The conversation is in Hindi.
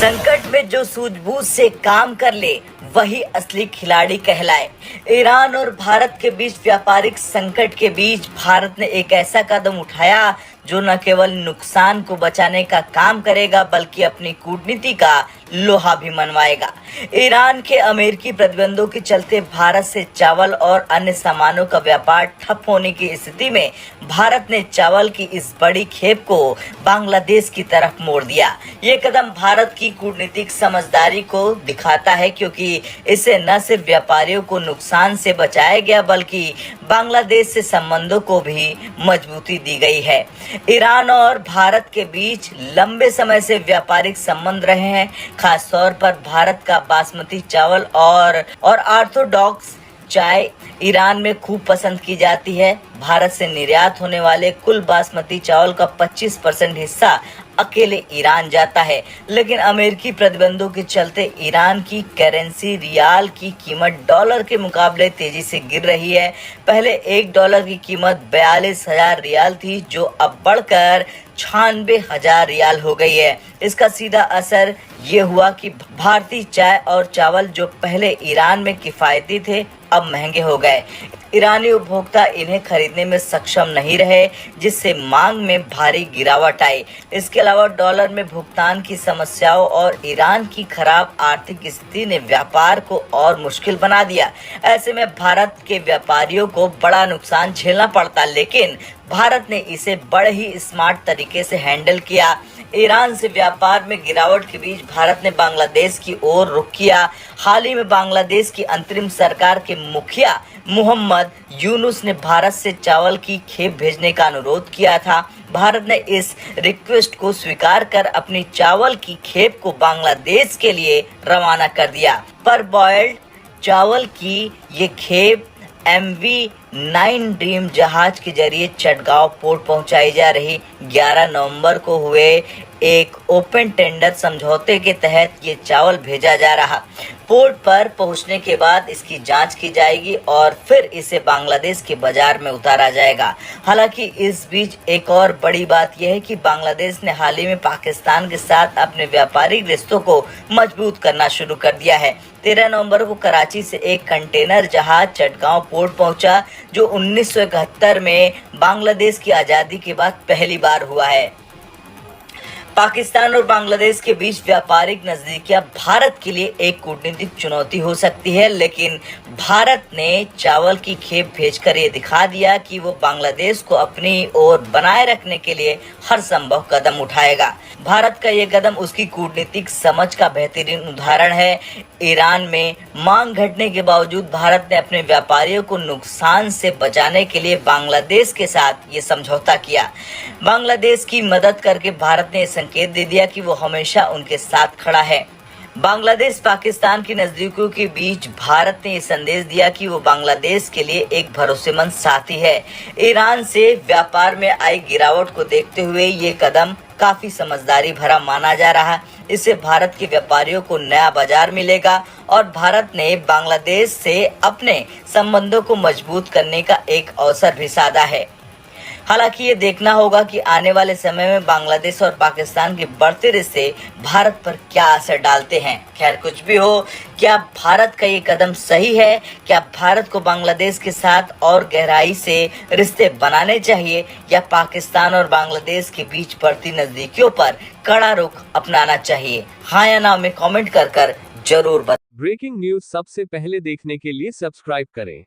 संकट में जो सूझबूझ से काम कर ले वही असली खिलाड़ी कहलाए। ईरान और भारत के बीच व्यापारिक संकट के बीच भारत ने एक ऐसा कदम उठाया जो न केवल नुकसान को बचाने का काम करेगा बल्कि अपनी कूटनीति का लोहा भी मनवाएगा। ईरान के अमेरिकी प्रतिबंधों के चलते भारत से चावल और अन्य सामानों का व्यापार ठप होने की स्थिति में भारत ने चावल की इस बड़ी खेप को बांग्लादेश की तरफ मोड़ दिया। ये कदम भारत की कूटनीतिक समझदारी को दिखाता है, क्योंकि इससे न सिर्फ व्यापारियों को नुकसान से बचाया गया बल्कि बांग्लादेश से संबंधों को भी मजबूती दी गई है। ईरान और भारत के बीच लंबे समय से व्यापारिक संबंध रहे हैं। खास तौर पर भारत का बासमती चावल और ऑर्थोडॉक्स चाय ईरान में खूब पसंद की जाती है। भारत से निर्यात होने वाले कुल बासमती चावल का 25% हिस्सा अकेले ईरान जाता है, लेकिन अमेरिकी प्रतिबंधों के चलते ईरान की करेंसी रियाल की कीमत डॉलर के मुकाबले तेजी से गिर रही है। पहले $1 की कीमत 42,000 रियाल थी, जो अब बढ़कर 96,000 रियाल हो गई है। इसका सीधा असर ये हुआ कि भारतीय चाय और चावल जो पहले ईरान में किफायती थे अब महंगे हो गए। ईरानी उपभोक्ता इन्हें खरीदने में सक्षम नहीं रहे, जिससे मांग में भारी गिरावट आई। इसके अलावा डॉलर में भुगतान की समस्याओं और ईरान की खराब आर्थिक स्थिति ने व्यापार को और मुश्किल बना दिया। ऐसे में भारत के व्यापारियों को बड़ा नुकसान झेलना पड़ता, लेकिन भारत ने इसे बड़े ही स्मार्ट तरीके से हैंडल किया। ईरान से व्यापार में गिरावट के बीच भारत ने बांग्लादेश की ओर रुख किया। हाल ही में बांग्लादेश की अंतरिम सरकार के मुखिया मोहम्मद यूनुस ने भारत से चावल की खेप भेजने का अनुरोध किया था। भारत ने इस रिक्वेस्ट को स्वीकार कर अपनी चावल की खेप को बांग्लादेश के लिए रवाना कर दिया। पर बॉयल्ड चावल की ये खेप MV9 ड्रीम जहाज के जरिए चटगांव पोर्ट पहुंचाई जा रही। 11 नवंबर को हुए एक ओपन टेंडर समझौते के तहत ये चावल भेजा जा रहा। पोर्ट पर पहुंचने के बाद इसकी जांच की जाएगी और फिर इसे बांग्लादेश के बाजार में उतारा जाएगा। हालांकि इस बीच एक और बड़ी बात यह है कि बांग्लादेश ने हाल ही में पाकिस्तान के साथ अपने व्यापारिक रिश्तों को मजबूत करना शुरू कर दिया है। 13 नवंबर को कराची से एक कंटेनर जहाज चटगांव पोर्ट पहुंचा, जो 1971 में बांग्लादेश की आज़ादी के बाद पहली बार हुआ है। पाकिस्तान और बांग्लादेश के बीच व्यापारिक नजदीकियां भारत के लिए एक कूटनीतिक चुनौती हो सकती है, लेकिन भारत ने चावल की खेप भेजकर ये दिखा दिया कि वो बांग्लादेश को अपनी ओर बनाए रखने के लिए हर संभव कदम उठाएगा। भारत का ये कदम उसकी कूटनीतिक समझ का बेहतरीन उदाहरण है। ईरान में मांग घटने के बावजूद भारत ने अपने व्यापारियों को नुकसान से बचाने के लिए बांग्लादेश के साथ ये समझौता किया। बांग्लादेश की मदद करके भारत ने संकेत दे दिया कि वो हमेशा उनके साथ खड़ा है। बांग्लादेश पाकिस्तान की नजदीकियों के बीच भारत ने ये संदेश दिया कि वो बांग्लादेश के लिए एक भरोसेमंद साथी है। ईरान से व्यापार में आई गिरावट को देखते हुए ये कदम काफी समझदारी भरा माना जा रहा है। इससे भारत के व्यापारियों को नया बाजार मिलेगा और भारत ने बांग्लादेश से अपने संबंधों को मजबूत करने का एक अवसर भी साधा है। हालांकि ये देखना होगा कि आने वाले समय में बांग्लादेश और पाकिस्तान के बढ़ते रिश्ते भारत पर क्या असर डालते हैं। खैर, कुछ भी हो, क्या भारत का ये कदम सही है? क्या भारत को बांग्लादेश के साथ और गहराई से रिश्ते बनाने चाहिए या पाकिस्तान और बांग्लादेश के बीच बढ़ती नजदीकियों पर कड़ा रुख अपनाना चाहिए? हाँ या ना में कमेंट कर जरूर बताएं। ब्रेकिंग न्यूज सबसे पहले देखने के लिए सब्सक्राइब करें।